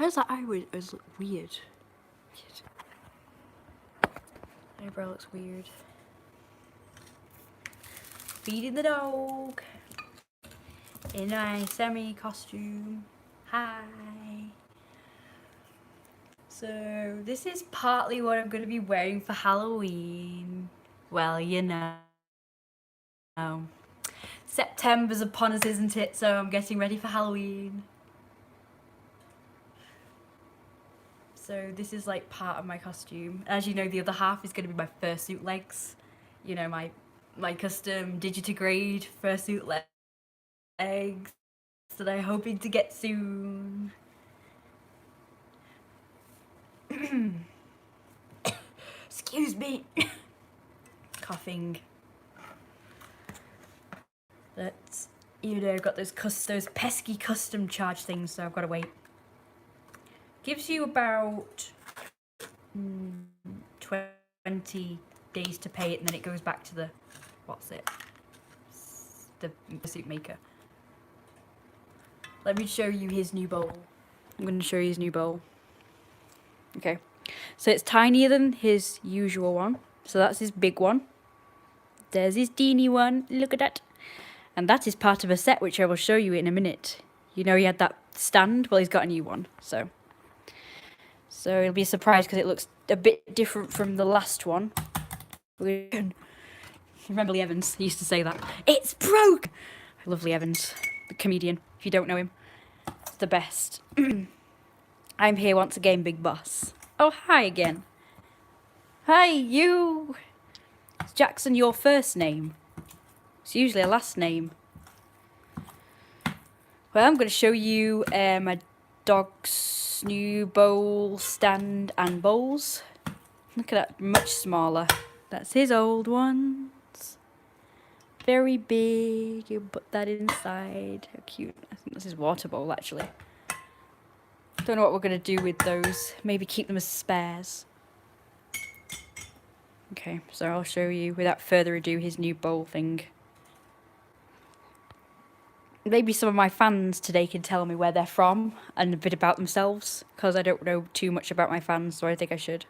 does that eyebrow look weird? Eyebrow looks weird. Feeding the dog in my semi-costume. Hi. So this is partly what I'm going to be wearing for Halloween. Well, you know. September's upon us, isn't it? So I'm getting ready for Halloween. So this is like part of my costume. As you know, the other half is going to be my fursuit legs. You know, my custom digitigrade fursuit legs that I'm hoping to get soon. Excuse me. Coughing. That's, you know, got those pesky custom charge things, so I've got to wait. Gives you about 20 days to pay it, and then it goes back to the, the suit maker. Let me show you his new bowl. I'm going to show you his new bowl. Okay, so it's tinier than his usual one. So that's his big one. There's his teeny one. Look at that. And that is part of a set, which I will show you in a minute. You know he had that stand? Well, he's got a new one. So it'll be a surprise because it looks a bit different from the last one. Remember Lee Evans? He used to say that. It's broke! I love Lee Evans, the comedian, if you don't know him. It's the best. I'm here once again, Big Boss. Oh, hi again. Hi, you! Is Jackson your first name? It's usually a last name. Well, I'm going to show you my dog's new bowl, stand and bowls. Look at that, much smaller. That's his old ones. Very big. You put that inside. How cute. I think this is water bowl, actually. Don't know what we're going to do with those. Maybe keep them as spares. Okay, so I'll show you, without further ado, his new bowl thing. Maybe some of my fans today can tell me where they're from and a bit about themselves, because I don't know too much about my fans, so I think I should.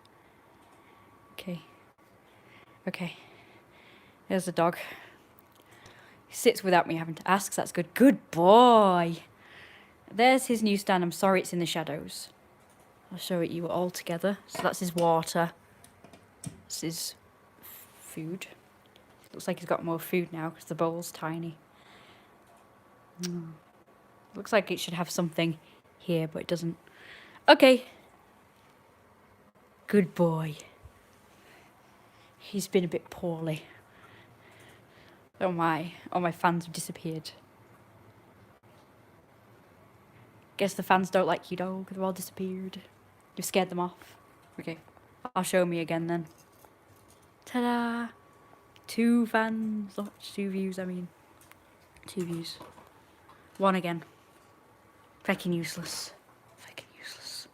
Okay. There's the dog. He sits without me having to ask, so that's good. Good boy! There's his new stand. I'm sorry it's in the shadows. I'll show it you all together. So that's his water. This is food. Looks like he's got more food now because the bowl's tiny. Looks like it should have something here, but it doesn't. Okay. Good boy. He's been a bit poorly. Oh my. All my fans have disappeared. Guess the fans don't like you, dog. They've all disappeared. You've scared them off. Okay. I'll show me again then. Ta-da! 2 fans. 2 views, I mean. 2 views. 1 again. Fucking useless. Fucking useless.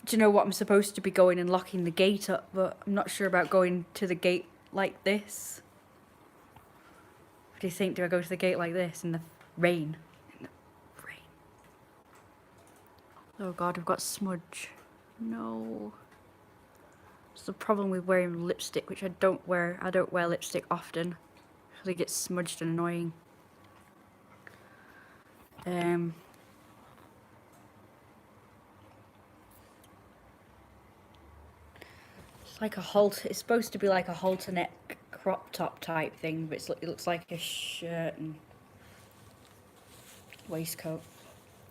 Do you know what? I'm supposed to be going and locking the gate up, but I'm not sure about going to the gate like this. What do you think? Do I go to the gate like this in the rain? Oh god, we've got smudge. No. It's the problem with wearing lipstick, which I don't wear. I don't wear lipstick often because it gets smudged and annoying. It's like a it's supposed to be like a halter neck crop top type thing, but it looks like a shirt and waistcoat.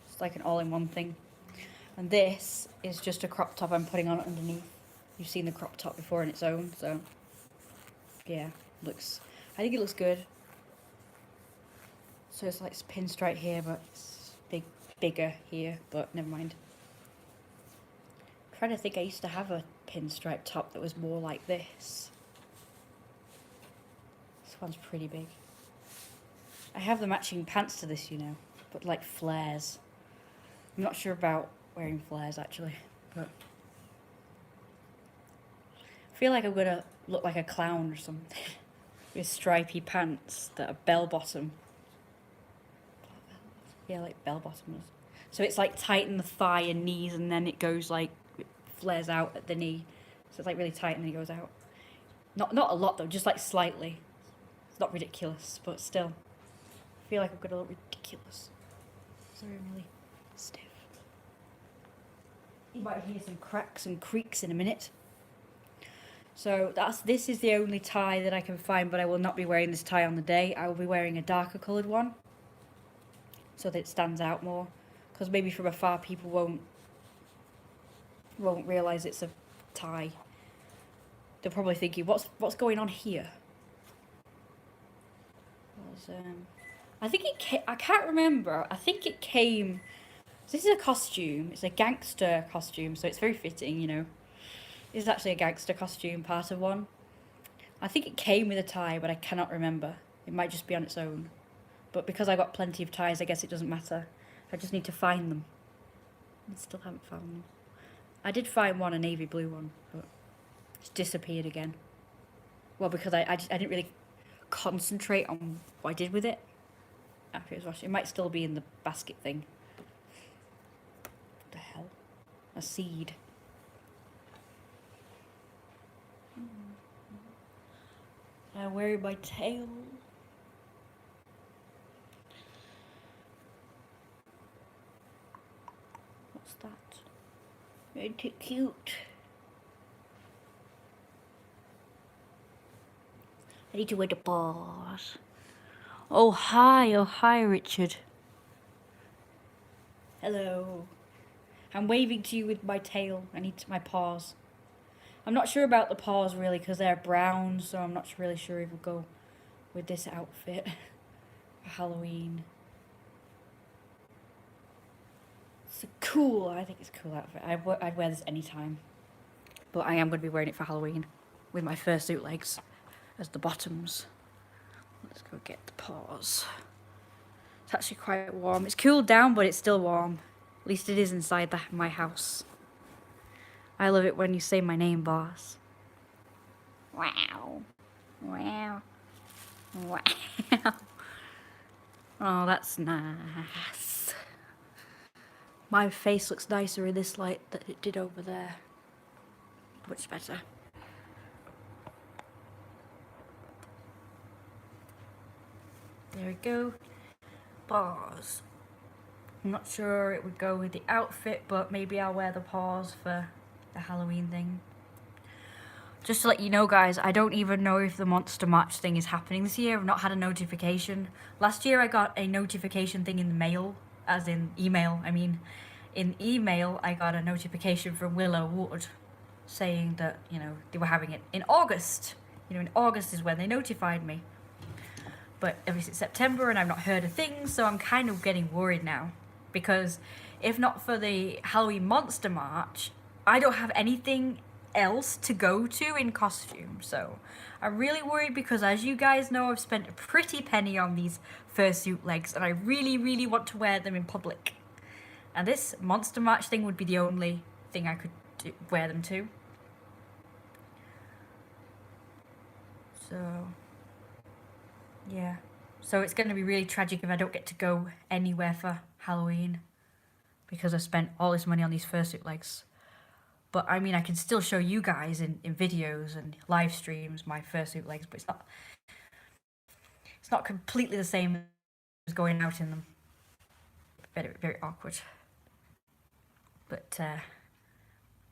It's like an all-in-one thing. And this is just a crop top I'm putting on underneath. You've seen the crop top before on its own, so yeah, I think it looks good. So it's like pinstripe here, but it's bigger here, but never mind. I'm trying to think, I used to have a pinstripe top that was more like this. This one's pretty big. I have the matching pants to this, you know, but like flares. I'm not sure about wearing flares actually, but I feel like I'm gonna look like a clown or something. with stripy pants that are bell bottom. Yeah, like bell bottoms. So it's like tight in the thigh and knees, and then it goes like, it flares out at the knee. So it's like really tight and then it goes out. Not a lot though, just like slightly. It's not ridiculous, but still. I feel like I've got a little ridiculous. Sorry, I'm really stiff. You might hear some cracks and creaks in a minute. So this is the only tie that I can find, but I will not be wearing this tie on the day. I will be wearing a darker coloured one, so that it stands out more. Because maybe from afar people won't realise it's a tie. They're probably thinking, what's going on here? I think I can't remember. I think it came. This is a costume. It's a gangster costume, so it's very fitting, you know. This is actually a gangster costume, part of one. I think it came with a tie, but I cannot remember. It might just be on its own. But because I got plenty of ties, I guess it doesn't matter. I just need to find them. I still haven't found them. I did find one, a navy blue one, but it's disappeared again. Well, because I didn't really concentrate on what I did with it after it was washed. It might still be in the basket thing. What the hell? A seed. I'm wearing my tail. What's that? Ain't it cute? I need to wear the paws. Oh hi Richard. Hello. I'm waving to you with my tail. I need my paws. I'm not sure about the paws really because they're brown, so I'm not really sure if it'll go with this outfit for Halloween. It's cool. I think it's a cool outfit. I'd wear this anytime, but I am going to be wearing it for Halloween with my fursuit legs as the bottoms. Let's go get the paws. It's actually quite warm. It's cooled down, but it's still warm. At least it is inside my house. I love it when you say my name, boss. Wow. Wow. Wow. Oh, that's nice. My face looks nicer in this light than it did over there. Much better. There we go. Paws. I'm not sure it would go with the outfit, but maybe I'll wear the paws for the Halloween thing. Just to let you know, guys, I don't even know if the Monster March thing is happening this year. I've not had a notification. Last year I got a notification thing in the mail, as in email, I mean. In email, I got a notification from Willow Wood saying that, you know, they were having it in August. You know, in August is when they notified me. But obviously it's September and I've not heard a thing, so I'm kind of getting worried now. Because if not for the Halloween Monster March, I don't have anything else to go to in costume. So I'm really worried because, as you guys know, I've spent a pretty penny on these fursuit legs and I really, really want to wear them in public. And this Monster March thing would be the only thing I could wear them to. So, yeah. So it's going to be really tragic if I don't get to go anywhere for Halloween because I've spent all this money on these fursuit legs. But I mean, I can still show you guys in videos and live streams my fursuit legs, but it's not completely the same as going out in them. Very, very awkward. But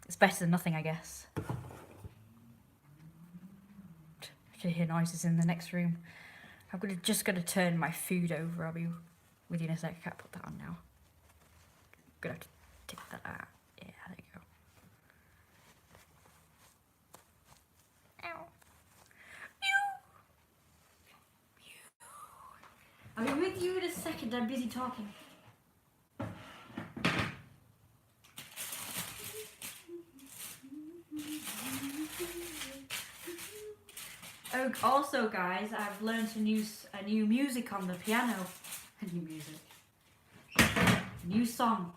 it's better than nothing, I guess. I can hear noises in the next room. I'm just gonna turn my food over. I'll be with you in a sec. I can't put that on now. I'm gonna have to take that out. Yeah, there you go. Ow. Mew. I'll be with you in a second. I'm busy talking. Oh, also, guys, I've learned a new music on the piano. A new music. A new song.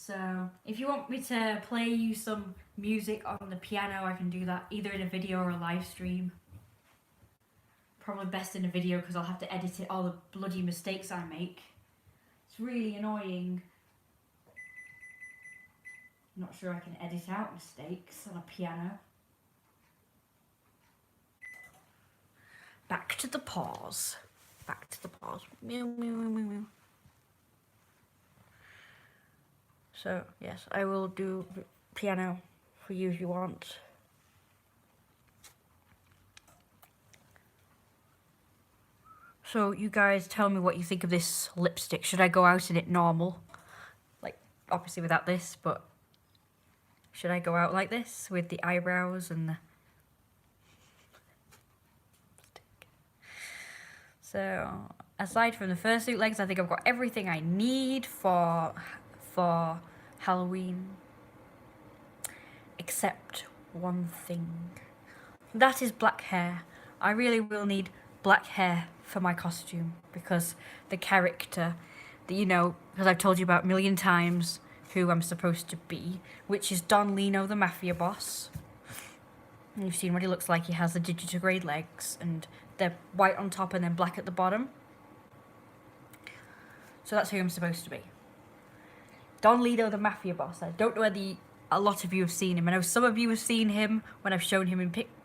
So if you want me to play you some music on the piano, I can do that either in a video or a live stream. Probably best in a video because I'll have to edit it, all the bloody mistakes I make. It's really annoying. I'm not sure I can edit out mistakes on a piano. Back to the pause. Back to the pause. Meow, meow, meow, meow. So, yes, I will do piano for you if you want. So, you guys tell me what you think of this lipstick. Should I go out in it normal? Like, obviously without this, but should I go out like this with the eyebrows and the... So, aside from the fursuit legs, I think I've got everything I need for Halloween. Except one thing. That is black hair. I really will need black hair for my costume because the character that you know, because I've told you about a million times who I'm supposed to be, which is Don Lino, the mafia boss. And you've seen what he looks like. He has the digitigrade legs and they're white on top and then black at the bottom. So that's who I'm supposed to be. Don Lino, the mafia boss. I don't know whether a lot of you have seen him. I know some of you have seen him when I've shown him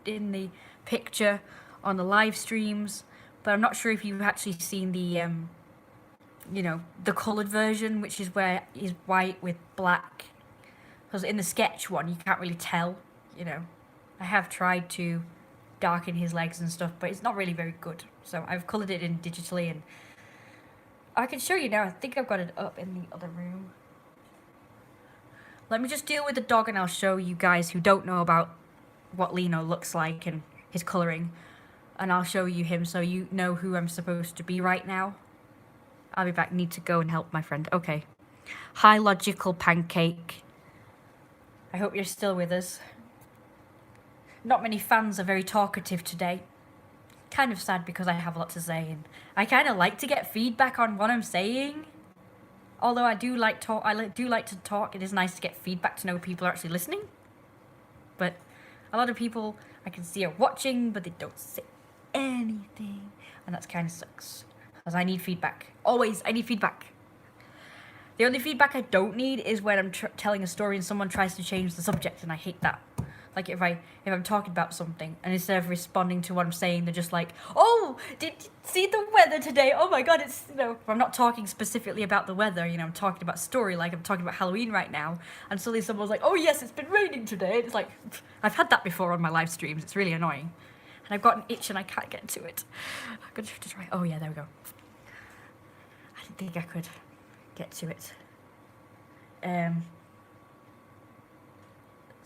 in the picture on the live streams, but I'm not sure if you've actually seen the, you know, the coloured version, which is where he's white with black. Because in the sketch one, you can't really tell, you know. I have tried to darken his legs and stuff, but it's not really very good. So I've coloured it in digitally, and I can show you now. I think I've got it up in the other room. Let me just deal with the dog and I'll show you guys who don't know about what Lino looks like and his colouring. And I'll show you him so you know who I'm supposed to be right now. I'll be back. Need to go and help my friend. Okay. Hi, Logical Pancake. I hope you're still with us. Not many fans are very talkative today. Kind of sad because I have a lot to say and I kind of like to get feedback on what I'm saying. Although I do like to talk, it is nice to get feedback to know people are actually listening. But a lot of people I can see are watching, but they don't say anything. And that kind of sucks. Because I need feedback. Always, I need feedback. The only feedback I don't need is when I'm telling a story and someone tries to change the subject, and I hate that. Like if I'm talking about something and instead of responding to what I'm saying, they're just like, oh, did you see the weather today? Oh my god, it's, you know, if I'm not talking specifically about the weather, you know, I'm talking about story, like I'm talking about Halloween right now, and suddenly someone's like, oh yes, it's been raining today. It's like, I've had that before on my live streams. It's really annoying. And I've got an itch and I can't get to it. I'm gonna have to try. Oh yeah, there we go. I didn't think I could get to it.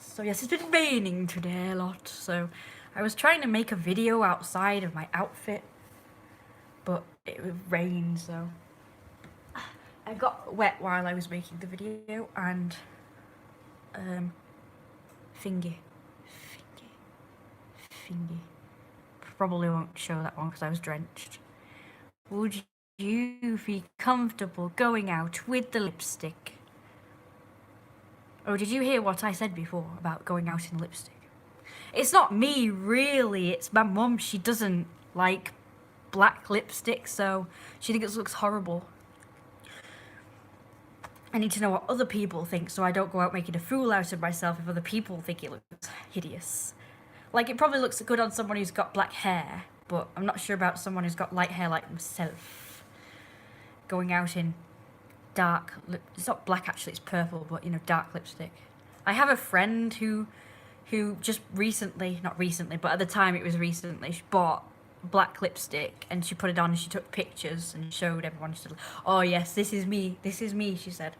So yes, it's been raining today a lot, so I was trying to make a video outside of my outfit, but it rained, so I got wet while I was making the video, and fingy, probably won't show that one because I was drenched. Would you be comfortable going out with the lipstick? Oh, did you hear what I said before about going out in lipstick? It's not me, really. It's my mum. She doesn't like black lipstick, so she thinks it looks horrible. I need to know what other people think so I don't go out making a fool out of myself if other people think it looks hideous. Like, it probably looks good on someone who's got black hair, but I'm not sure about someone who's got light hair like myself. Going out in dark it's not black actually, it's purple, but you know, dark lipstick. I have a friend who just recently, not recently, but at the time it was recently, she bought black lipstick and she put it on and she took pictures and showed everyone. She said, oh yes, this is me, she said.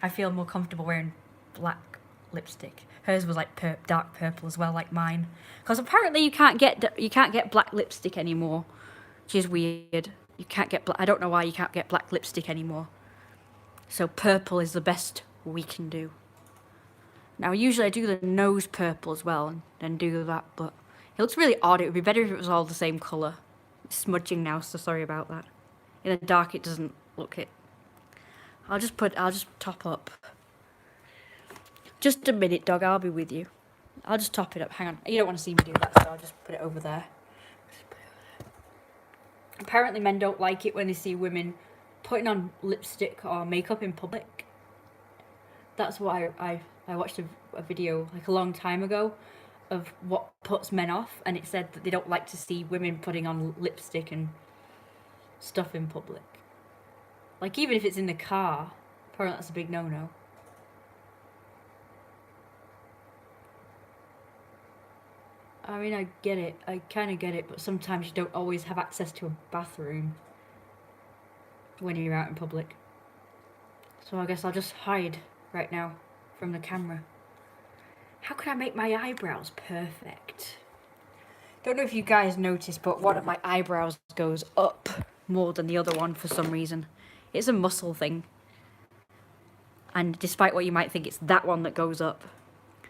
I feel more comfortable wearing black lipstick. Hers was like dark purple as well, like mine, because apparently you can't get black lipstick anymore, which is weird. You can't get I don't know why you can't get black lipstick anymore. So purple is the best we can do. Now usually I do the nose purple as well and then do that, but it looks really odd. It would be better if it was all the same colour. It's smudging now, so sorry about that. In the dark it doesn't look it. I'll just top up Just a minute, dog. I'll be with you. I'll just top it up. Hang on. You don't want to see me do that, so I'll just put it over there. Apparently men don't like it when they see women putting on lipstick or makeup in public. That's why I watched a video like a long time ago of what puts men off, and it said that they don't like to see women putting on lipstick and stuff in public. Like even if it's in the car, apparently that's a big no-no. I mean, I get it. I kind of get it, but sometimes you don't always have access to a bathroom when you're out in public. So I guess I'll just hide right now from the camera. How can I make my eyebrows perfect? Don't know if you guys noticed, but one of my eyebrows goes up more than the other one for some reason. It's a muscle thing. And despite what you might think, it's that one that goes up.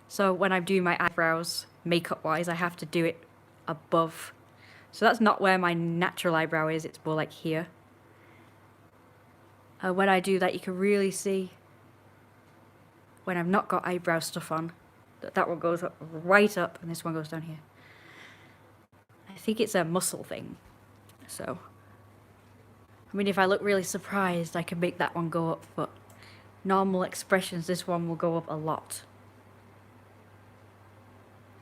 So when I'm doing my eyebrows, makeup-wise, I have to do it above. So that's not where my natural eyebrow is, it's more like here. When I do that, you can really see when I've not got eyebrow stuff on, that one goes up, right up, and this one goes down here. I think it's a muscle thing. So, I mean, if I look really surprised, I can make that one go up, but normal expressions, this one will go up a lot.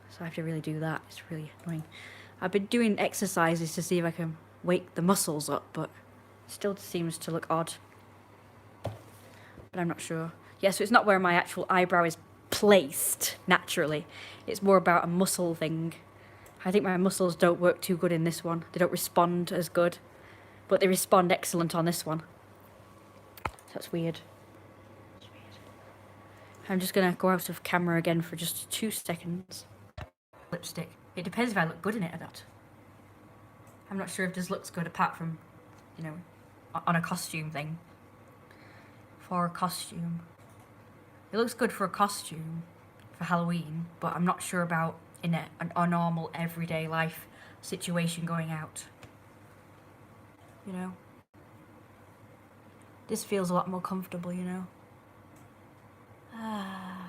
So I have to really do that. It's really annoying. I've been doing exercises to see if I can wake the muscles up, but it still seems to look odd. But I'm not sure. Yeah, so it's not where my actual eyebrow is placed naturally. It's more about a muscle thing. I think my muscles don't work too good in this one. They don't respond as good, but they respond excellent on this one. So that's weird. I'm just gonna go out of camera again for just 2 seconds. Lipstick. It depends if I look good in it or not. I'm not sure if this looks good apart from, you know, on a costume thing. For a costume. It looks good for a costume for Halloween, but I'm not sure about in a normal everyday life situation going out. You know? This feels a lot more comfortable, you know? I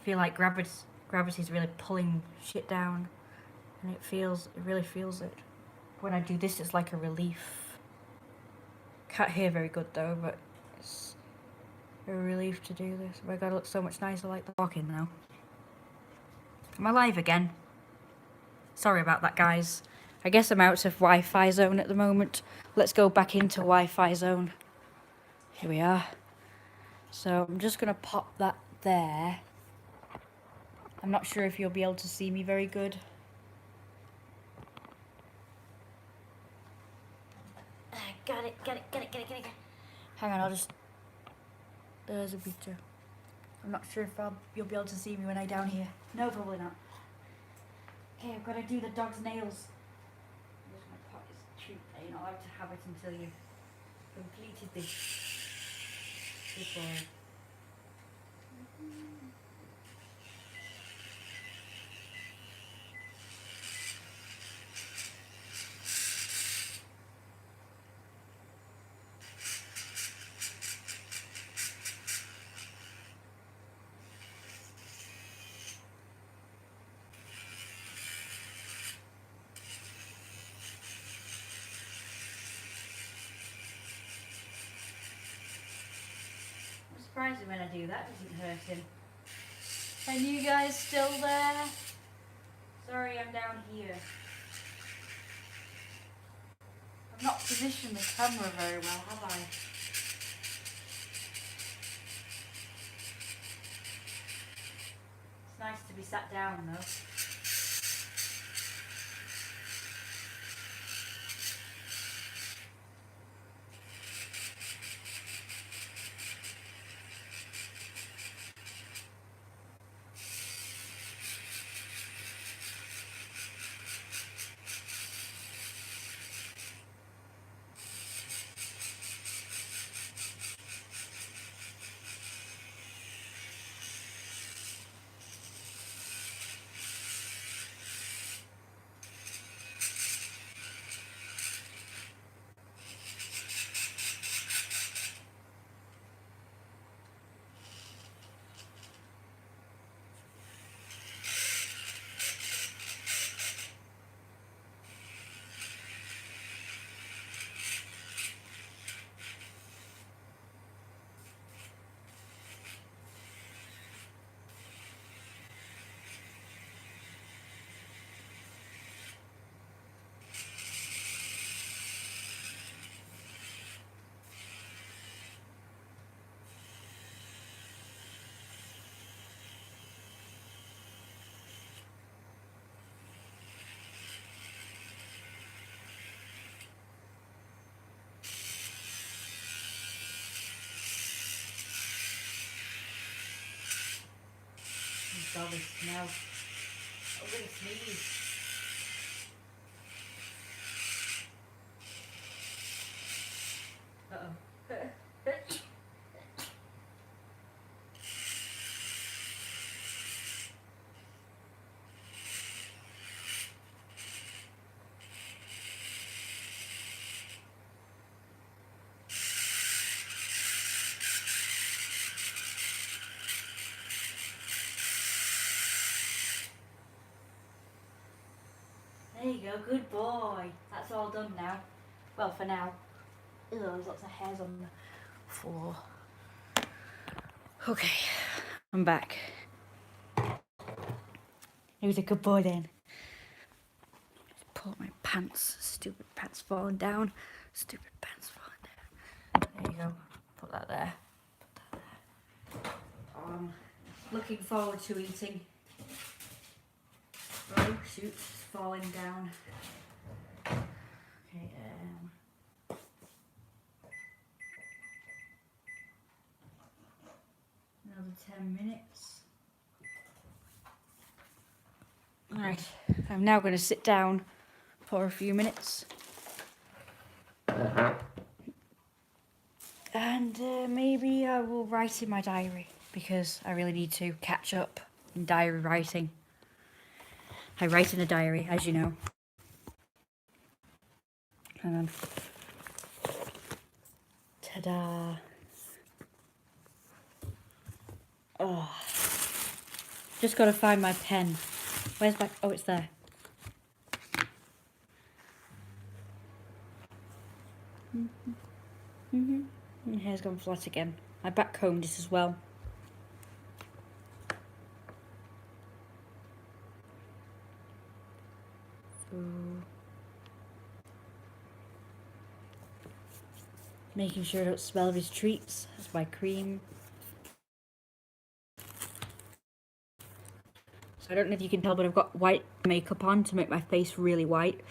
feel like gravity's really pulling shit down, and it really feels it. When I do this, it's like a relief. Can't hear very good though, but it's a relief to do this. Oh my god, it looks so much nicer like the walking now. Am I live again? Sorry about that, guys. I guess I'm out of Wi-Fi zone at the moment. Let's go back into Wi-Fi zone. Here we are. So I'm just gonna pop that there. I'm not sure if you'll be able to see me very good. Got it. Hang on, I'll just... There's a picture. I'm not sure if you'll be able to see me when I'm down here. No, probably not. Okay, I've got to do the dog's nails. My pot is cheap. You're not allowed to have it until you've completed this. Good boy. Surprising when I do that, doesn't hurt him. And you guys still there? Sorry, I'm down here. I've not positioned the camera very well, have I? It's nice to be sat down though. smell this smell. I'm gonna sneeze. Uh-oh. There you go, good boy. That's all done now. Well, for now. Ew, there's lots of hairs on the floor. Okay, I'm back. He was a good boy then. Pull up my pants. Stupid pants falling down. Stupid pants falling down. There you go. Put that there. Put that there. Looking forward to eating. Oh shoot, it's falling down. Okay, another 10 minutes. Alright, I'm now going to sit down for a few minutes. And maybe I will write in my diary, because I really need to catch up in diary writing. I write in a diary, as you know. Hang on. Ta-da. Oh. Just got to find my pen. Where's my... Oh, it's there. My hair's gone flat again. I back combed it as well. So... making sure I don't smell of his treats. That's my cream. So I don't know if you can tell, but I've got white makeup on to make my face really white.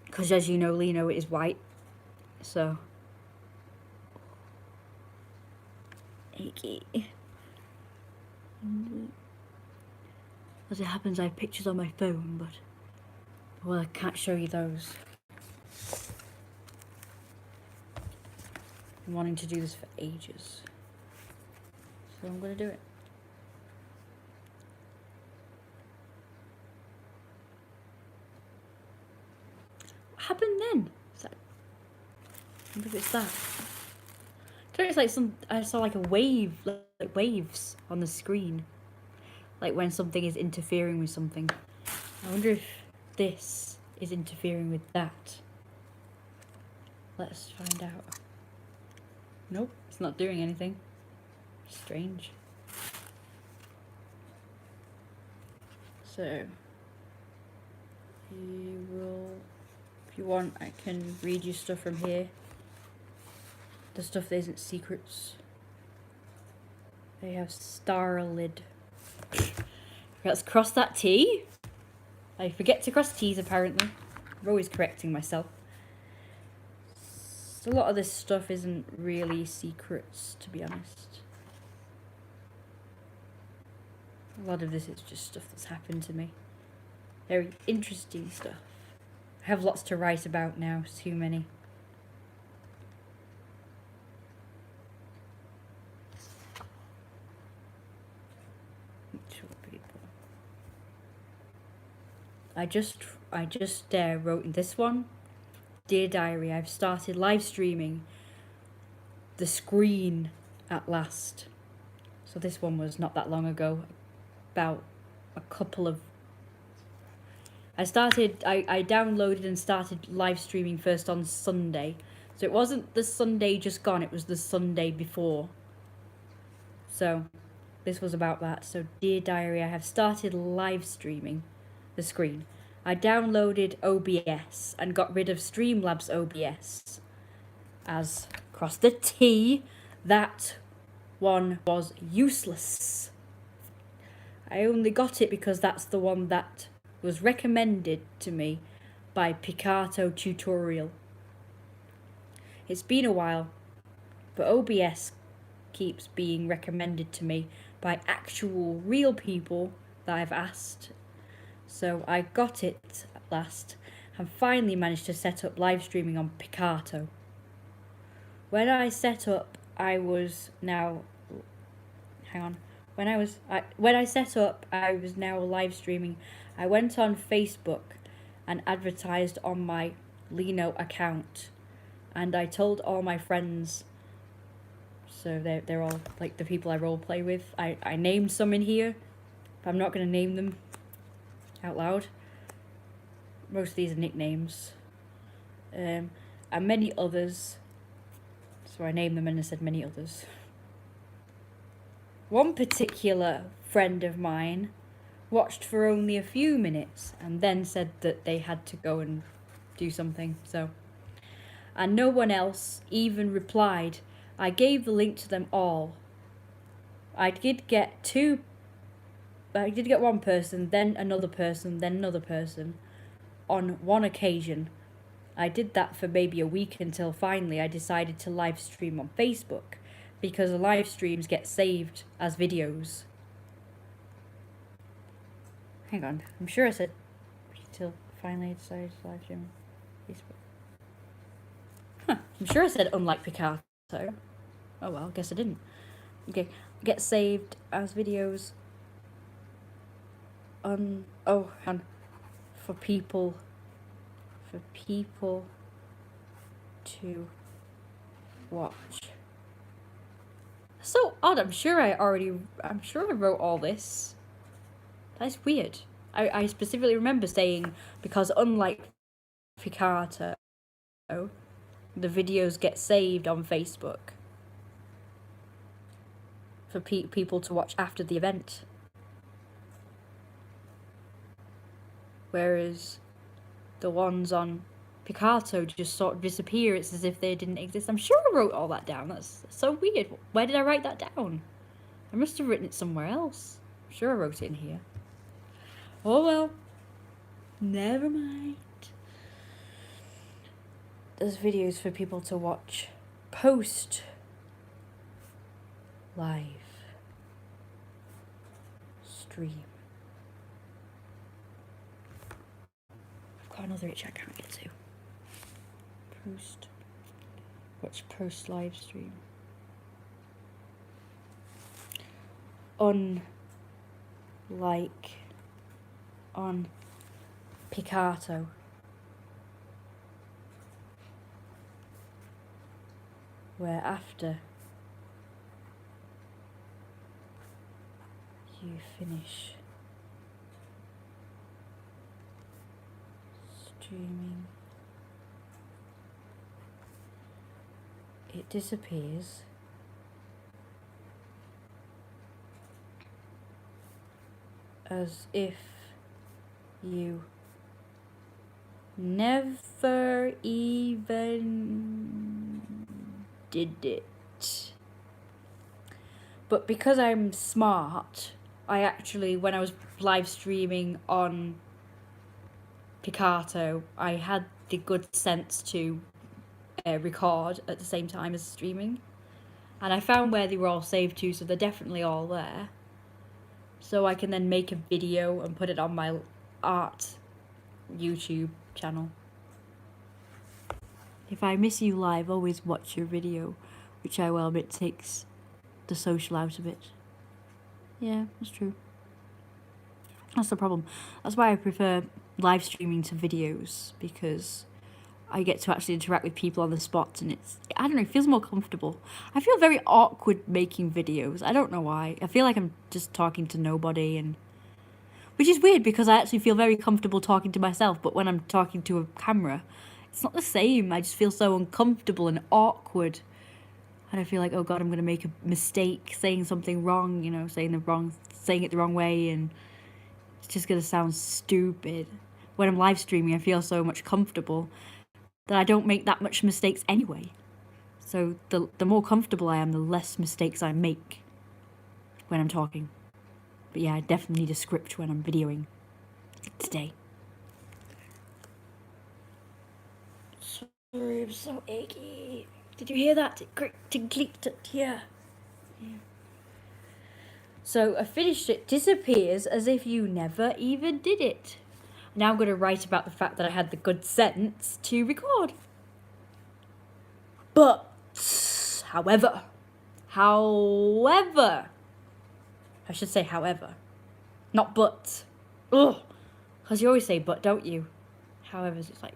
Because as you know, Lino is white. So... achy. As it happens, I have pictures on my phone, but... well, I can't show you those. I'm wanting to do this for ages. So I'm going to do it. What happened then? Is that... I wonder if it's that. I don't know, it's like some... I saw like a wave, like waves on the screen. Like when something is interfering with something. I wonder if this is interfering with that. Let's find out. Nope, it's not doing anything. Strange. So, you will, if you want, I can read you stuff from here. The stuff that isn't secrets. They have Starlid. Let's cross that T. I forget to cross T's apparently. I'm always correcting myself. So a lot of this stuff isn't really secrets, to be honest. A lot of this is just stuff that's happened to me. Very interesting stuff. I have lots to write about now, too many. I just wrote in this one. Dear Diary, I've started live streaming The Screen at last. So this one was not that long ago. About a couple of... I downloaded and started live streaming first on Sunday. So it wasn't the Sunday just gone, it was the Sunday before. So this was about that. So Dear Diary, I have started live streaming The Screen. I downloaded OBS and got rid of Streamlabs OBS. As cross the T, that one was useless. I only got it because that's the one that was recommended to me by Picato Tutorial. It's been a while, but OBS keeps being recommended to me by actual real people that I've asked. So I got it at last and finally managed to set up live streaming on Picarto. When I set up, I was now... Hang on. When I set up, I was now live streaming. I went on Facebook and advertised on my Lino account, and I told all my friends. So they're all like the people I role play with. I named some in here, but I'm not gonna name them out loud. Most of these are nicknames, and many others. So I named them and I said many others. One particular friend of mine watched for only a few minutes and then said that they had to go and do something, so. And no one else even replied. I gave the link to them all. I did get one person, then another person, then another person on one occasion. I did that for maybe a week until finally I decided to live stream on Facebook, because the live streams get saved as videos. Hang on, I'm sure I said till finally I decided to live stream on Facebook. I'm sure I said unlike Picarto. Oh well, guess I didn't. Okay, get saved as videos on... Oh, hang on. For people to watch. So odd. I'm sure I wrote all this. That's weird. I specifically remember saying, because unlike Picarto, the videos get saved on Facebook for people to watch after the event. Whereas the ones on Picarto just sort of disappear. It's as if they didn't exist. I'm sure I wrote all that down. That's so weird. Where did I write that down? I must have written it somewhere else. I'm sure I wrote it in here. Oh well. Never mind. There's videos for people to watch post live stream. I've got another itch I can't get to. Post live stream. Unlike on Picarto. Where after you finish streaming, it disappears as if you never even did it. But because I'm smart, I actually, when I was live streaming on Picarto, I had the good sense to record at the same time as streaming, and I found where they were all saved to, so they're definitely all there. So I can then make a video and put it on my art YouTube channel. If I miss you live, always watch your video, which I will admit takes the social out of it. Yeah, that's true. That's the problem. That's why I prefer live streaming to videos, because I get to actually interact with people on the spot, and it's, I don't know, it feels more comfortable. I feel very awkward making videos. I don't know why. I feel like I'm just talking to nobody, and which is weird because I actually feel very comfortable talking to myself, but when I'm talking to a camera, it's not the same. I just feel so uncomfortable and awkward. And I feel like, oh God, I'm going to make a mistake saying something wrong, you know, saying it the wrong way, and it's just going to sound stupid. When I'm live streaming, I feel so much comfortable that I don't make that much mistakes anyway. So the more comfortable I am, the less mistakes I make when I'm talking. But yeah, I definitely need a script when I'm videoing today. Sorry, I'm so achy. Did you hear that? It clicked here. Yeah. So I finished it, disappears as if you never even did it. Now I'm going to write about the fact that I had the good sense to record. But, however, I should say however, not but. Ugh, because you always say but, don't you? However, it's like,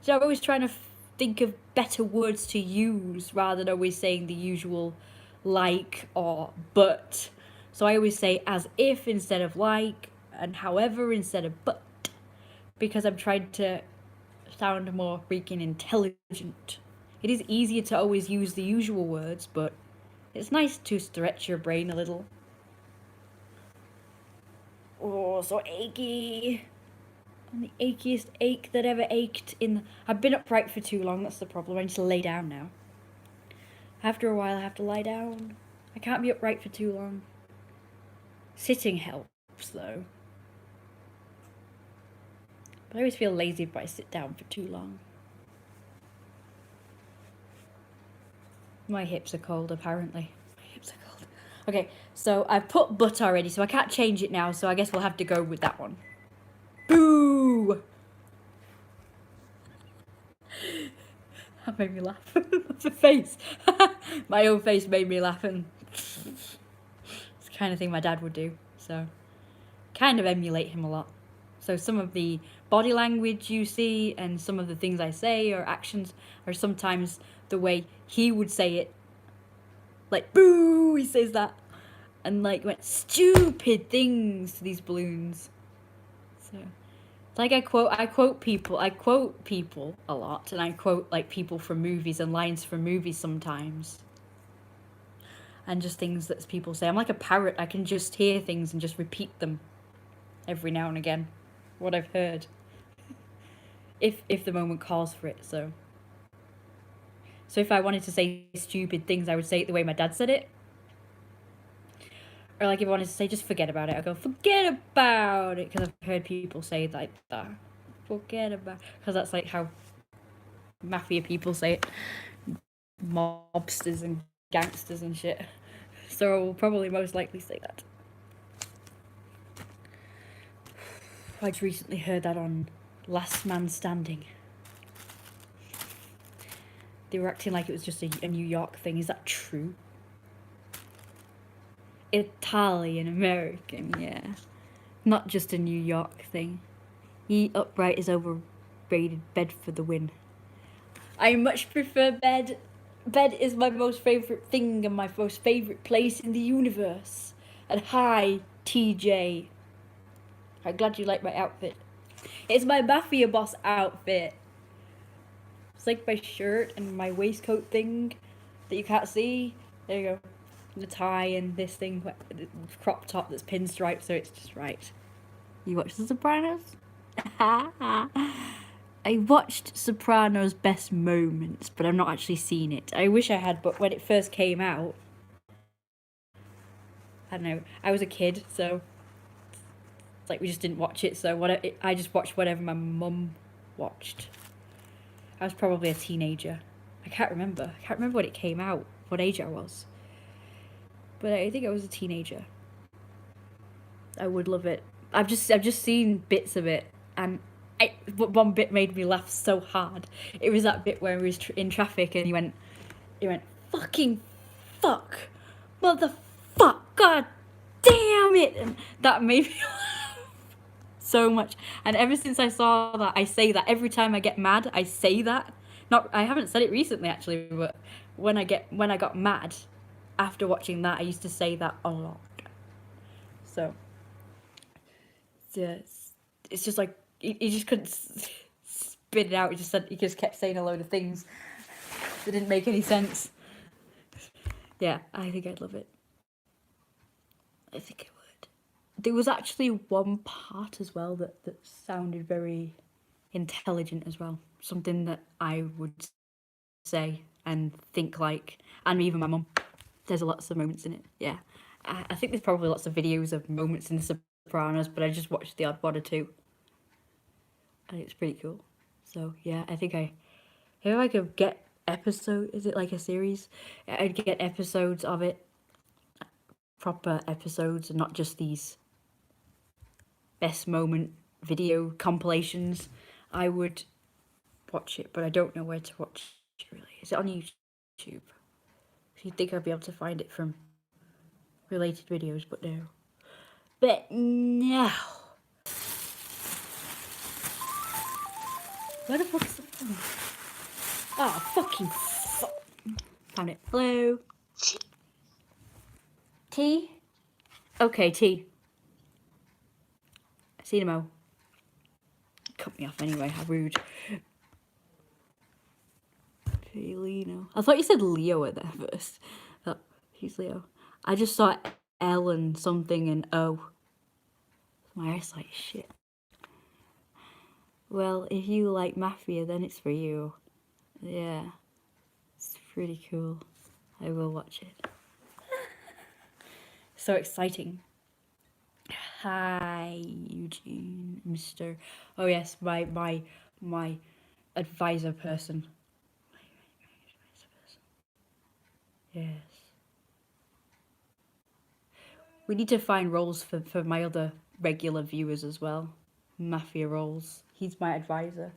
so I'm always trying to think of better words to use rather than always saying the usual like or but. So I always say as if instead of like, and however instead of but, because I'm trying to sound more freaking intelligent. It is easier to always use the usual words, but it's nice to stretch your brain a little. Oh, so achy. And the achiest ache that ever ached in. I've been upright for too long, that's the problem. I need to lay down now. After a while, I have to lie down. I can't be upright for too long. Sitting helps, though. But I always feel lazy if I sit down for too long. My hips are cold, apparently. My hips are cold. Okay, so I've put but already, so I can't change it now, so I guess we'll have to go with that one. Boo! That made me laugh. That's a face. My own face made me laugh, and it's the kind of thing my dad would do, so kind of emulate him a lot. So some of the body language you see and some of the things I say or actions are sometimes the way he would say it. Like, boo, he says that. And like went stupid things to these balloons. So it's like I quote people a lot, and I quote like people from movies and lines from movies sometimes. And just things that people say. I'm like a parrot. I can just hear things and just repeat them every now and again. What I've heard. If the moment calls for it, so if I wanted to say stupid things, I would say it the way my dad said it. Or like if I wanted to say just forget about it, I'd go forget about it, because I've heard people say like that. Forget about, because that's like how mafia people say it. Mobsters and gangsters and shit. So I'll probably most likely say that. I just recently heard that on Last Man Standing. They were acting like it was just a New York thing. Is that true? Italian American, yeah. Not just a New York thing. Eat upright is overrated. Bed for the win. I much prefer bed. Bed is my most favourite thing and my most favourite place in the universe. And hi, TJ. I'm glad you like my outfit. It's my Mafia Boss outfit. It's like my shirt and my waistcoat thing that you can't see. There you go. The tie and this thing, the crop top that's pinstripe, so it's just right. You watched The Sopranos? I watched Sopranos Best Moments, but I've not actually seen it. I wish I had, but when it first came out, I don't know, I was a kid, so it's like we just didn't watch it, so I just watched whatever my mum watched. I was probably a teenager. I can't remember when it came out, what age I was. But I think I was a teenager. I would love it. I've just seen bits of it, and one bit made me laugh so hard. It was that bit where he was in traffic and he went fucking fuck, motherfuck, god damn it, and that made me laugh so much. And ever since I saw that, I say that every time I get mad. I say that. I haven't said it recently actually, but when I got mad after watching that, I used to say that a lot. So yeah, it's just like he just couldn't spit it out. He just kept saying a load of things that didn't make any sense. Yeah, I think I'd love it. I think I would. There was actually one part as well that sounded very intelligent as well. Something that I would say and think like, and even my mum. There's lots of moments in it. Yeah, I think there's probably lots of videos of moments in The Sopranos, but I just watched the odd one or two, and it's pretty cool. So yeah, I think if I could get is it like a series? I'd get episodes of it. proper episodes and not just these best moment video compilations, I would watch it, but I don't know where to watch it really. Is it on YouTube? You'd think I'd be able to find it from related videos, but no. But no. Where the fuck is the phone? Oh, fucking fuck. Found it. Hello? T? Okay, T. See you tomorrow. Cut me off anyway, how rude. Lino. I thought you said Leo at there first. Oh, he's Leo. I just saw L and something and O. My eyesight is shit. Well, if you like Mafia, then it's for you. Yeah. It's pretty cool. I will watch it. So exciting. Hi, Eugene, Mr. Oh yes, my advisor person. Yes. We need to find roles for my other regular viewers as well. Mafia roles. He's my advisor.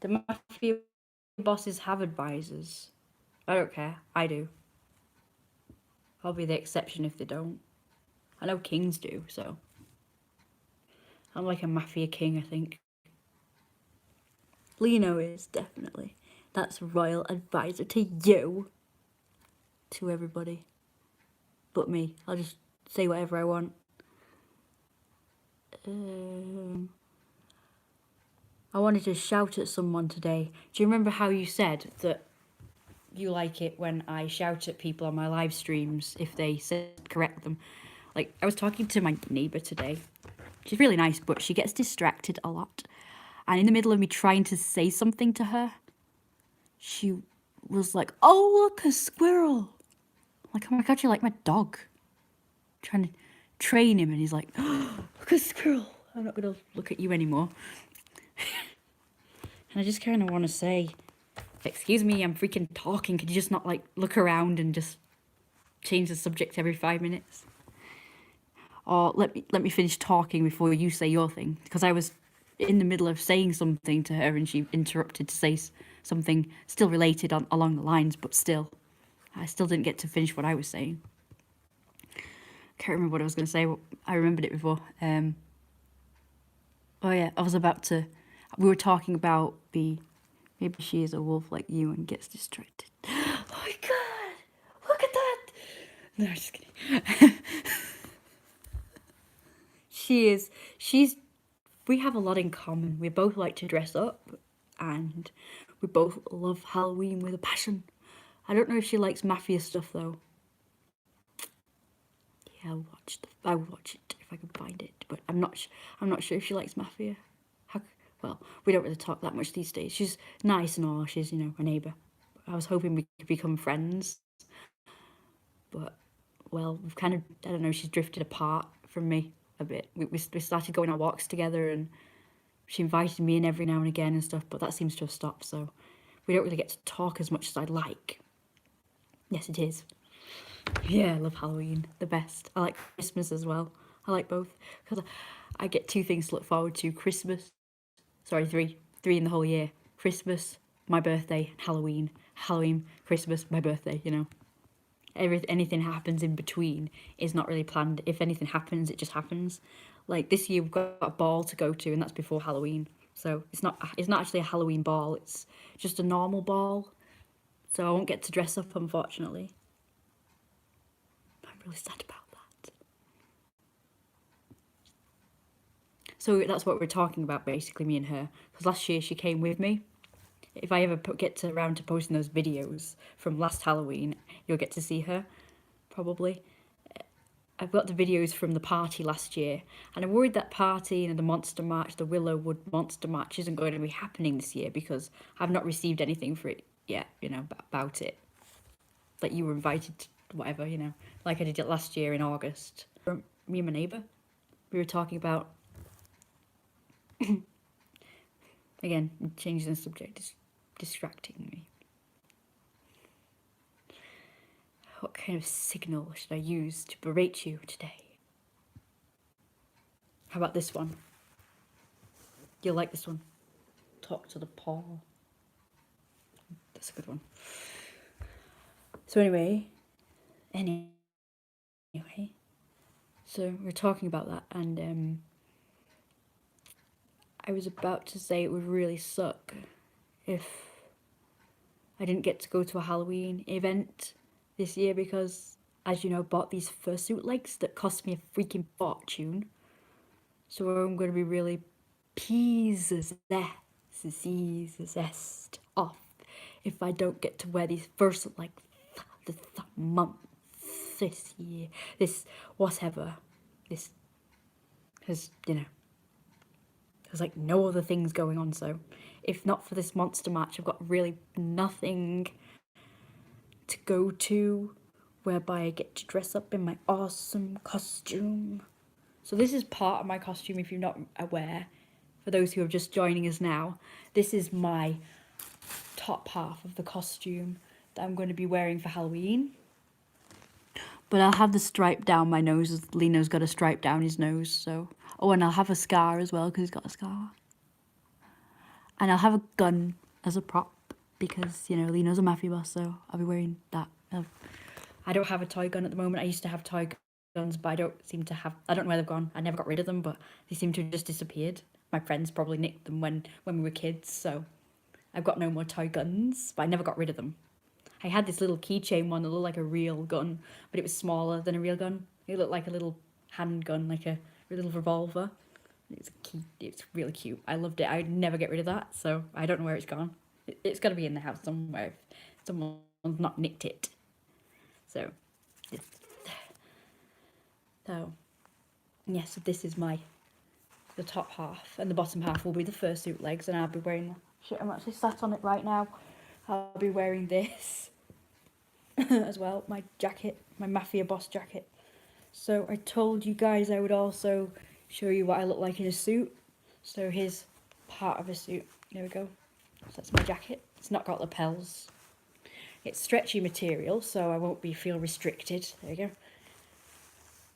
The Mafia bosses have advisors. I don't care. I do. I'll be the exception if they don't. I know kings do, so. I'm like a Mafia king, I think. Lino is, definitely. That's royal advisor to you. To everybody. But me. I'll just say whatever I want. I wanted to shout at someone today. Do you remember how you said that you like it when I shout at people on my live streams if they said correct them? Like, I was talking to my neighbour today. She's really nice, but she gets distracted a lot. And in the middle of me trying to say something to her, she was like, oh, look, a squirrel. I'm like, oh my God, you're like my dog. I'm trying to train him, and he's like, oh, look, a squirrel. I'm not going to look at you anymore. And I just kind of want to say, excuse me, I'm freaking talking. Could you just not, like, look around and just change the subject every 5 minutes? Or let me finish talking before you say your thing. Because I was in the middle of saying something to her and she interrupted to say something still related along the lines, but still, I still didn't get to finish what I was saying. Can't remember what I was going to say. I remembered it before. Oh yeah, we were talking about maybe she is a wolf like you and gets distracted. Oh my God, look at that. No, I'm just kidding. We have a lot in common. We both like to dress up and we both love Halloween with a passion. I don't know if she likes Mafia stuff though. Yeah, I would watch it if I could find it, but I'm not sure if she likes Mafia. Well, we don't really talk that much these days. She's nice and all. She's, a neighbour. I was hoping we could become friends, but well, we've kind of, I don't know, she's drifted apart from me a bit. We started going on walks together and she invited me in every now and again and stuff, but that seems to have stopped, so we don't really get to talk as much as I'd like. Yes, it is. Yeah, I love Halloween, the best. I like Christmas as well. I like both, because I get 2 things to look forward to. Christmas, sorry, 3 in the whole year. Christmas, my birthday, Halloween. Halloween, Christmas, my birthday, anything happens in between is not really planned. If anything happens, it just happens. Like this year, we've got a ball to go to, and that's before Halloween. So it's not actually a Halloween ball. It's just a normal ball. So I won't get to dress up, unfortunately. I'm really sad about that. So that's what we're talking about, basically, me and her. Because last year she came with me. If I ever get around to posting those videos from last Halloween, you'll get to see her, probably. I've got the videos from the party last year, and I'm worried that party and the Monster March, the Willowwood Monster March, isn't going to be happening this year because I've not received anything for it yet, about it. Like you were invited to whatever, like I did it last year in August. Me and my neighbour, we were talking about, again, changing the subject is distracting me. What kind of signal should I use to berate you today? How about this one? You'll like this one. Talk to the paw. That's a good one. So anyway, so we're talking about that, and I was about to say it would really suck if I didn't get to go to a Halloween event this year because, as you know, I bought these fursuit legs that cost me a freaking fortune. So I'm going to be really possessed off if I don't get to wear these fursuit legs this month, this year, this whatever, this, because, you know, there's like no other things going on, so if not for this monster match, I've got really nothing to go to whereby I get to dress up in my awesome costume. So this is part of my costume, if you're not aware. For those who are just joining us now, this is my top half of the costume that I'm going to be wearing for Halloween. But I'll have the stripe down my nose, as Lino's got a stripe down his nose, so... Oh, and I'll have a scar as well, because he's got a scar. And I'll have a gun as a prop, because, you know, Lino's a mafia boss, so I'll be wearing that. I don't have a toy gun at the moment. I used to have toy guns, but I don't seem to have... I don't know where they've gone. I never got rid of them, but they seem to have just disappeared. My friends probably nicked them when we were kids, so... I've got no more toy guns, but I never got rid of them. I had this little keychain one that looked like a real gun, but it was smaller than a real gun. It looked like a little handgun, like a little revolver. It's really cute. I loved it. I'd never get rid of that, so I don't know where it's gone. It's got to be in the house somewhere if someone's not nicked it. So yeah, so this is the top half, and the bottom half will be the fursuit legs, and I'll be wearing... Shit, I'm actually sat on it right now. I'll be wearing this as well, my jacket, my mafia boss jacket. So I told you guys I would also show you what I look like in a suit. So here's part of a suit. There we go. So that's my jacket. It's not got lapels. It's stretchy material, so I won't feel restricted. There you go.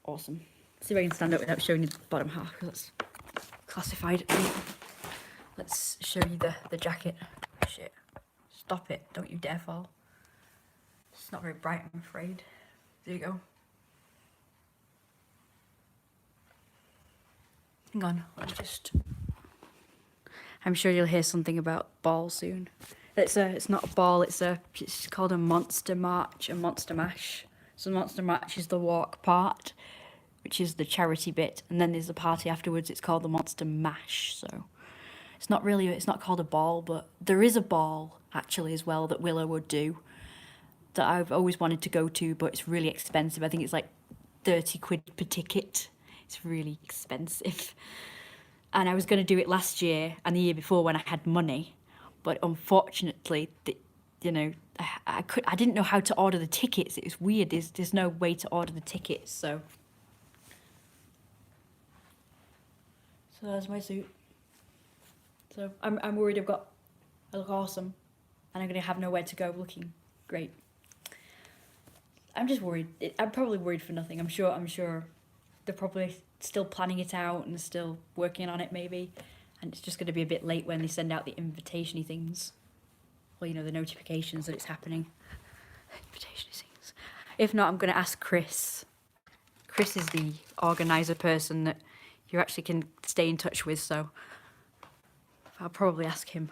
Awesome. See if I can stand up without showing you the bottom half, because that's classified. Let's show you the jacket. Shit. Stop it. Don't you dare fall. It's not very bright, I'm afraid. There you go. Hang on. Let me just... I'm sure you'll hear something about ball soon. It's not a ball, it's called a monster march, a monster mash. So monster march is the walk part, which is the charity bit, and then there's the party afterwards. It's called the monster mash. So it's not called a ball, but there is a ball actually as well that Willow would do that I've always wanted to go to, but it's really expensive. I think it's like 30 quid per ticket. It's really expensive. And I was going to do it last year and the year before when I had money, but unfortunately, you know, I didn't know how to order the tickets. It was weird. There's no way to order the tickets, so there's my suit. So I'm worried I look awesome, and I'm gonna have nowhere to go looking great. I'm just worried. I'm probably worried for nothing. I'm sure they're probably still planning it out and still working on it maybe, and it's just gonna be a bit late when they send out the invitation-y things. Well, you know, the notifications that it's happening. Invitation things. If not, I'm gonna ask Chris. Chris is the organizer person that you actually can stay in touch with, so I'll probably ask him.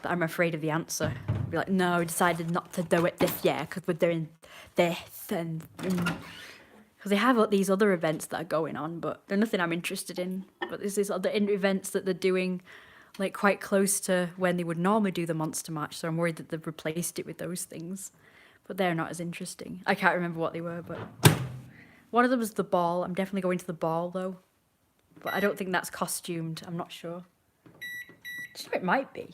But I'm afraid of the answer. I'll be like, no, I decided not to do it this year because we're doing this and because they have these other events that are going on, but they're nothing I'm interested in. But there's these other events that they're doing like quite close to when they would normally do the Monster Match, so I'm worried that they've replaced it with those things. But they're not as interesting. I can't remember what they were, but one of them was the ball. I'm definitely going to the ball though. But I don't think that's costumed. I'm not sure. It might be.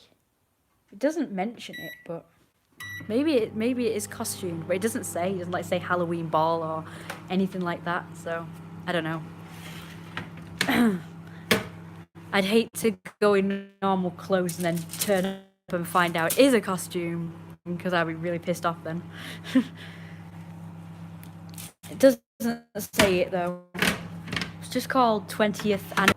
It doesn't mention it, but maybe it is costumed, but it doesn't say. It doesn't like say Halloween ball or anything like that. So I don't know. I'd hate to go in normal clothes and then turn up and find out it is a costume, because I'd be really pissed off then. It doesn't say it though. It's just called 20th and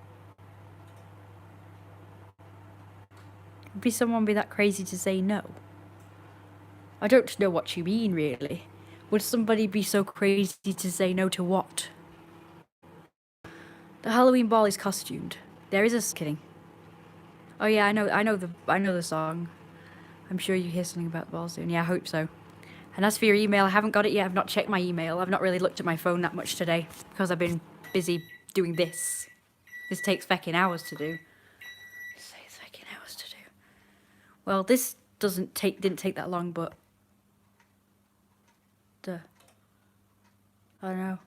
be someone be that crazy to say no? I don't know what you mean really. Would somebody be so crazy to say no to what? The Halloween ball is costumed. There is a kidding. Oh yeah, I know the song. I'm sure you hear something about the ball soon. Yeah, I hope so. And as for your email, I haven't got it yet. I've not checked my email. I've not really looked at my phone that much today because I've been busy doing this. This takes feckin' hours to do. Well, this didn't take that long, but I don't know.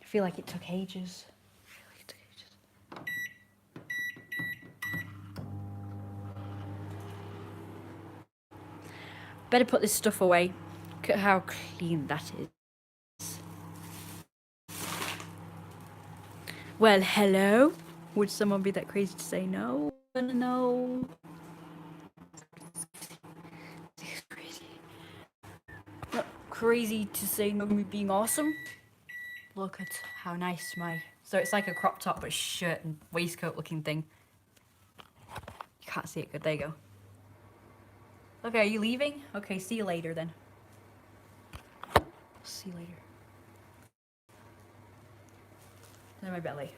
I feel like it took ages. Better put this stuff away. Look at how clean that is. Well, hello. Would someone be that crazy to say no? No. Not crazy to say no to me being awesome. Look at how nice my... So it's like a crop top but shirt and waistcoat looking thing. You can't see it good. There you go. Okay, are you leaving? Okay, see you later then. See you later. There's my belly.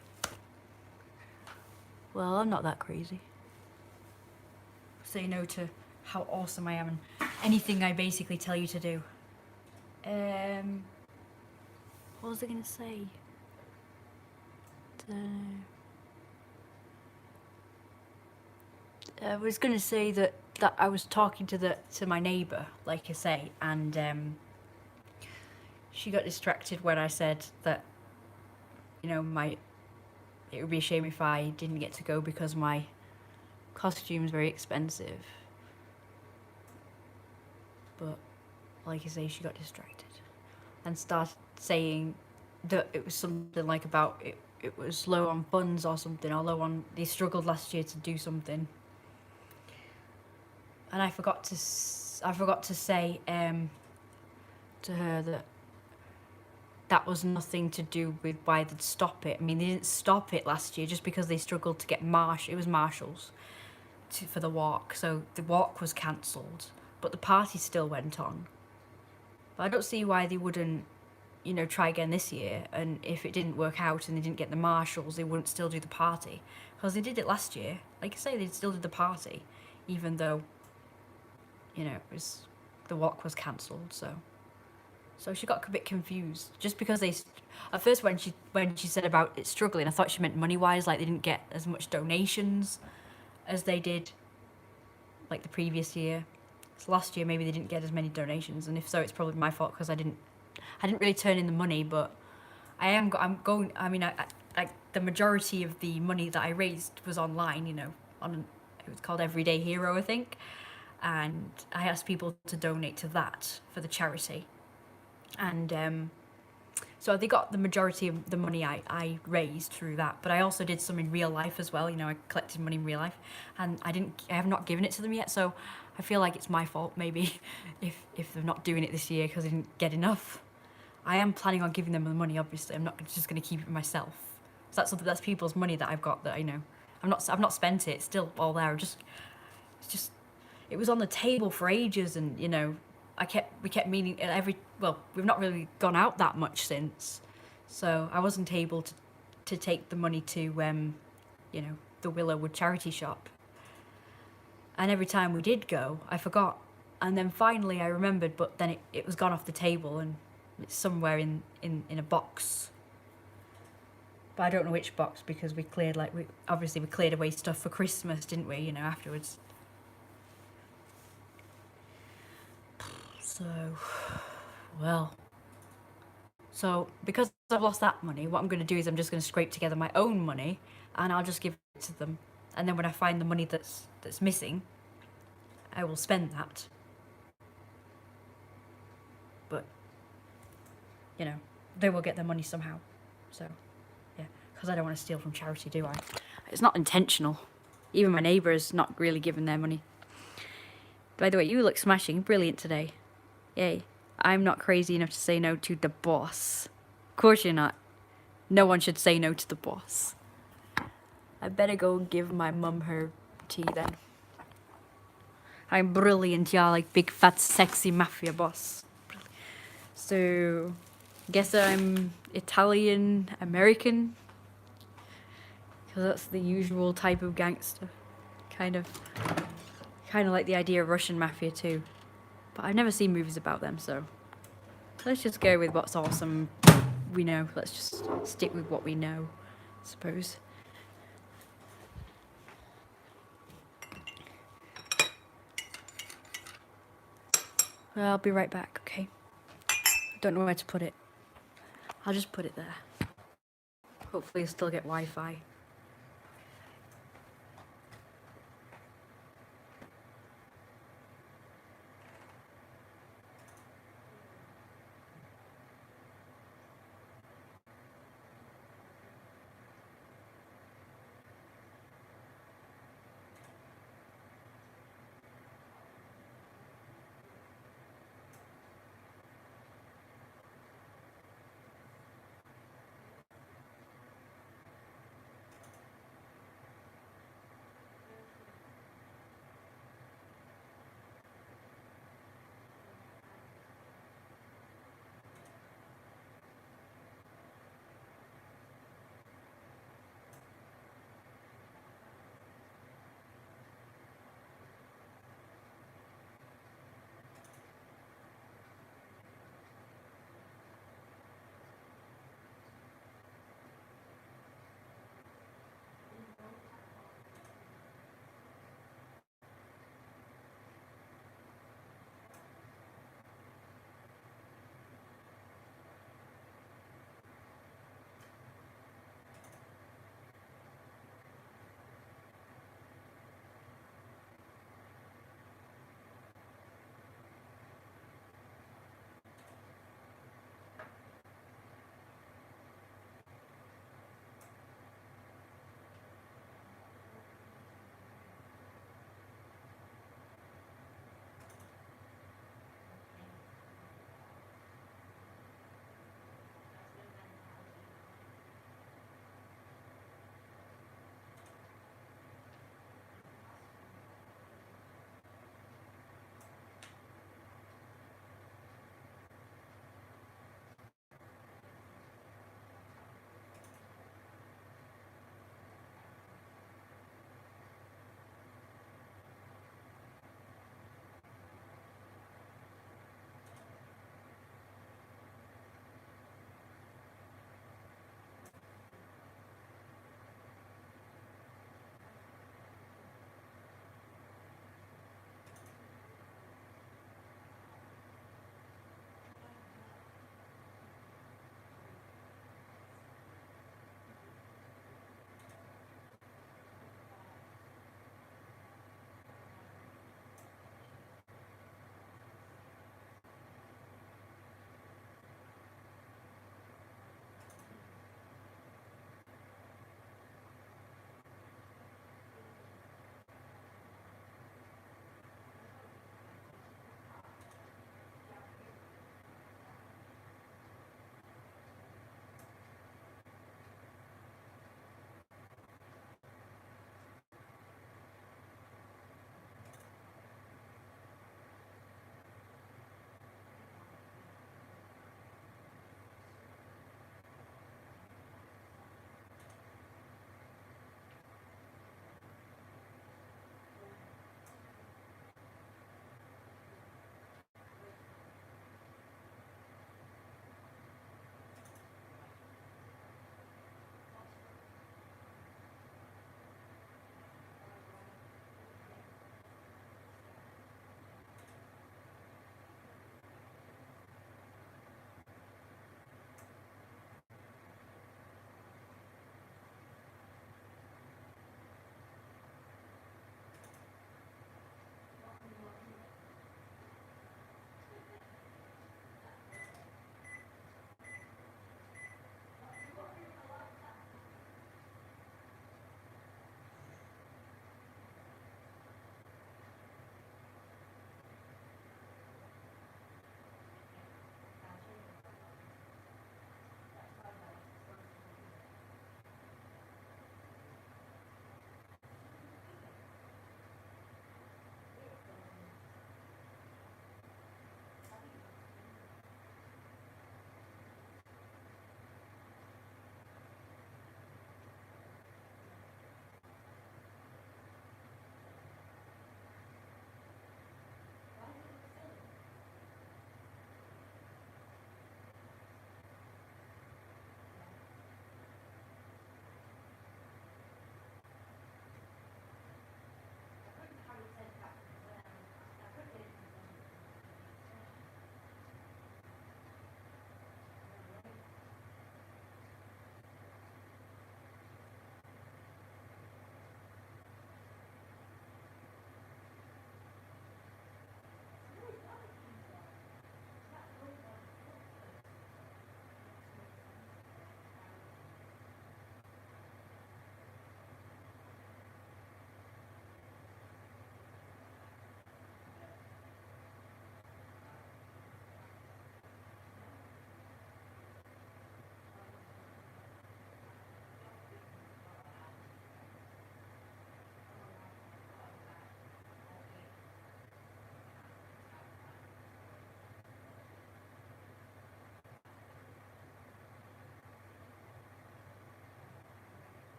Well, I'm not that crazy. Say no to how awesome I am and anything I basically tell you to do. What was I gonna say? I was gonna say that I was talking to my neighbour, like I say, and she got distracted when I said that, you know, it would be a shame if I didn't get to go because my costume's very expensive. But like I say, she got distracted and started saying that it was something like about it was low on funds or something, or low on, they struggled last year to do something. And I forgot to say to her that was nothing to do with why they'd stop it. I mean, they didn't stop it last year just because they struggled to get it was marshals for the walk, so the walk was cancelled, but the party still went on. But I don't see why they wouldn't, you know, try again this year, and if it didn't work out and they didn't get the marshals, they wouldn't still do the party, because they did it last year. Like I say, they still did the party, even though, you know, the walk was cancelled. So she got a bit confused, just because at first when she said about it struggling, I thought she meant money-wise, like they didn't get as much donations as they did like the previous year. So last year maybe they didn't get as many donations, and if so, it's probably my fault because I didn't really turn in the money. But I'm going. I mean, like the majority of the money that I raised was online. You know, it was called Everyday Hero, I think, and I asked people to donate to that for the charity. And so they got the majority of the money I raised through that, but I also did some in real life as well. You know, I collected money in real life, and I have not given it to them yet, so I feel like it's my fault maybe if they're not doing it this year because I didn't get enough. I am planning on giving them the money, obviously. I'm not just going to keep it myself. So that's people's money that I've got that, you know, I've not spent it. It's still all there. It was on the table for ages, and you know, we kept meaning we've not really gone out that much since, so I wasn't able to take the money to you know, the Willowwood charity shop. And every time we did go, I forgot, and then finally I remembered, but then it was gone off the table and it's somewhere in a box. But I don't know which box, because we cleared away stuff for Christmas, didn't we? You know, afterwards. So because I've lost that money, what I'm going to do is I'm just going to scrape together my own money, and I'll just give it to them. And then when I find the money that's missing, I will spend that. But, you know, they will get their money somehow. So, yeah, because I don't want to steal from charity, do I? It's not intentional. Even my neighbour is not really giving their money. By the way, you look smashing. Brilliant today. Yay. I'm not crazy enough to say no to the boss. Of course you're not. No one should say no to the boss. I better go give my mum her tea then. I'm brilliant, yeah, like big fat sexy mafia boss. So, guess I'm Italian American, because that's the usual type of gangster. Kind of like the idea of Russian mafia too, but I've never seen movies about them, so let's just go with what's awesome. We know. Let's just stick with what we know, I suppose. Well, I'll be right back. Okay. I don't know where to put it. I'll just put it there. Hopefully, I'll still get Wi-Fi.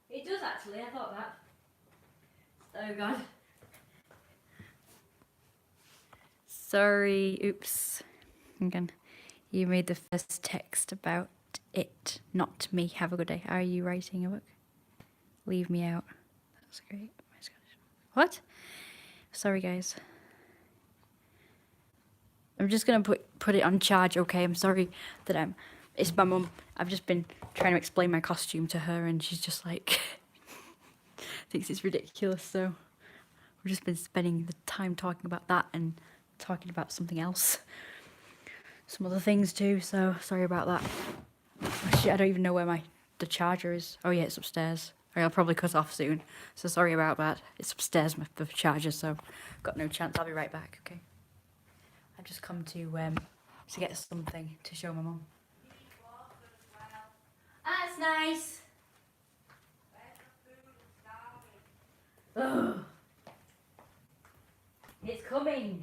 It does actually, I thought that. Oh god. Sorry, oops. Again, you made the first text about it, not me. Have a good day. Are you writing a book? Leave me out. That's great. What? Sorry, guys. I'm just gonna put it on charge, okay? I'm sorry that it's my mum. I've just been trying to explain my costume to her, and she's just like thinks it's ridiculous. So we've just been spending the time talking about that and talking about something else, some other things too. So sorry about that. Actually, I don't even know where the charger is. Oh yeah, it's upstairs. I'll probably cut off soon. So sorry about that. It's upstairs, the charger. So got no chance. I'll be right back. Okay. I've just come to get something to show my mum. That's nice. Ugh. It's coming.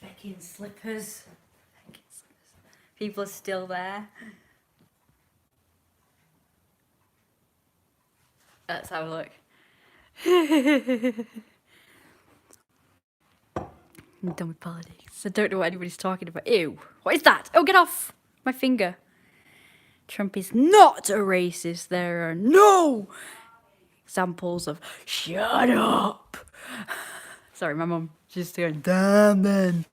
Fucking slippers. People are still there. Let's have a look. I'm done with politics. I don't know what anybody's talking about. Ew. What is that? Oh, get off my finger. Trump is not a racist. There are no examples of shut up. Sorry, my mum. She's going, damn then.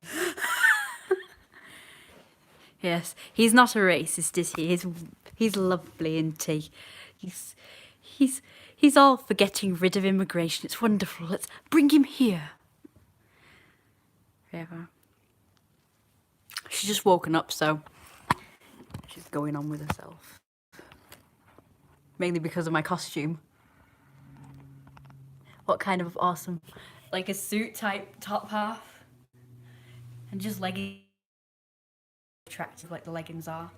Yes, he's not a racist, is he? He's lovely, isn't he? He's all for getting rid of immigration. It's wonderful. Let's bring him here. Yeah. She's just woken up, so she's going on with herself. Mainly because of my costume. What kind of awesome, like a suit type top half, and just leggings. Attractive like the leggings are.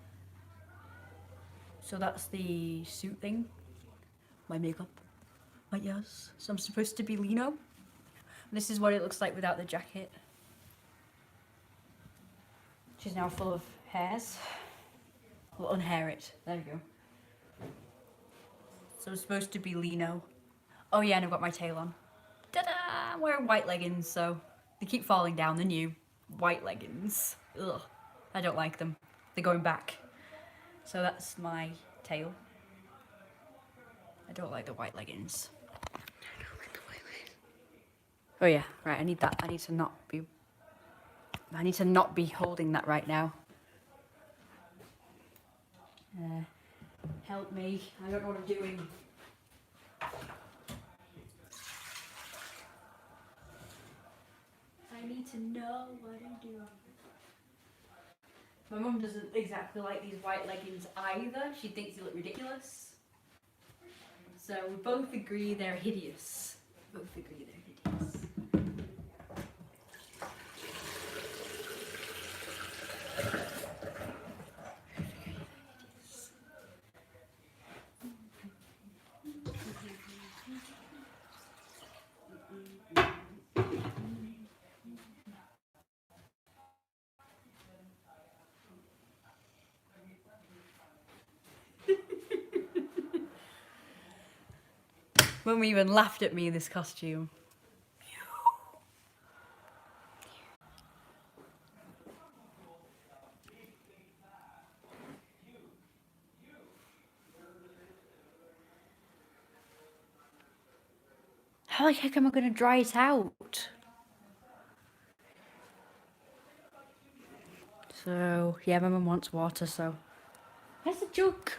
So that's the suit thing. My makeup. My yes. So I'm supposed to be Lino. This is what it looks like without the jacket. She's now full of hairs. We'll unhair it. There we go. So I'm supposed to be Lino. Oh yeah, and I've got my tail on. Ta-da! I'm wearing white leggings, so they keep falling down. The new white leggings. Ugh. I don't like them. They're going back. So that's my tail. I don't like the white leggings. Oh yeah, right, I need that. I need to not be holding that right now. Help me. I don't know what I'm doing. I need to know what I'm doing. My mum doesn't exactly like these white leggings either. She thinks they look ridiculous. So we both agree they're hideous. Both agree they're hideous. Mum even laughed at me in this costume. How the heck am I going to dry it out? So, yeah, my mum wants water, so... Where's the jug?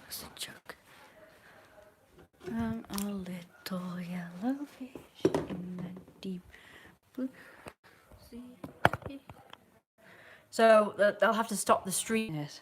Where's the jug? A little yellow fish in the deep blue sea. So, they'll have to stop the stream. Yes.